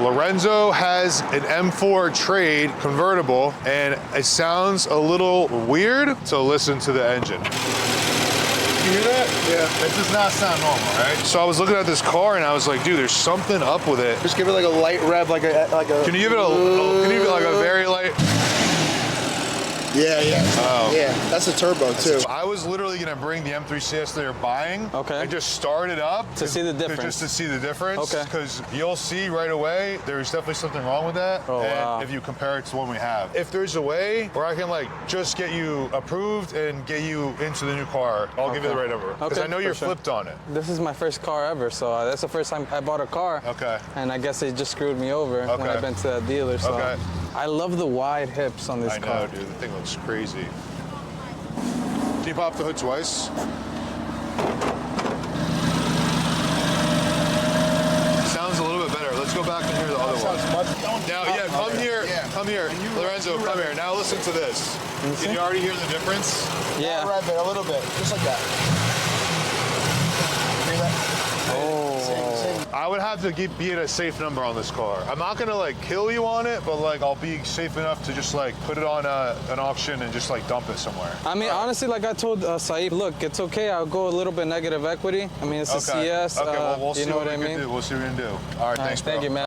Lorenzo has an M4 Trade convertible, and it sounds a little weird, so listen to the engine. You hear that? Yeah. It does not sound normal, right? So I was looking at this car and I was like, dude, there's something up with it. Just give it like a light rev, like a. Can you give it like a very light? Yeah, yeah. Oh. Yeah, that's a turbo too. I was literally gonna bring the M3 CS they're buying. Okay. And just start it up to see the difference. Just to see the difference. Okay. Because you'll see right away there's definitely something wrong with that. Oh, and wow. if you compare it to the one we have, if there's a way where I can like just get you approved and get you into the new car, I'll give you the right number. Because I know you're flipped on it. This is my first car ever, so that's the first time I bought a car. Okay. And I guess it just screwed me over when I've been to that dealer. So Okay. I love the wide hips on this car. I know, dude. The thing looks crazy. Can you pop the hood twice? Sounds a little bit better. Let's go back and hear the other one. Now, yeah, come here. Yeah. Come here. Lorenzo, come here. Now listen to this. Can you already hear the difference? Yeah. Rev it a little bit, just like that. Hear that? Same. I would have to be at a safe number on this car. I'm not gonna like kill you on it, but like I'll be safe enough to just like put it on an auction and just like dump it somewhere. I mean, honestly, like I told Saeed, look, it's okay. I'll go a little bit negative equity. I mean, it's a CS. Okay, well, we'll see you know what I we can mean? do. We'll see what we can do. All right, thanks, bro. Thank you, man.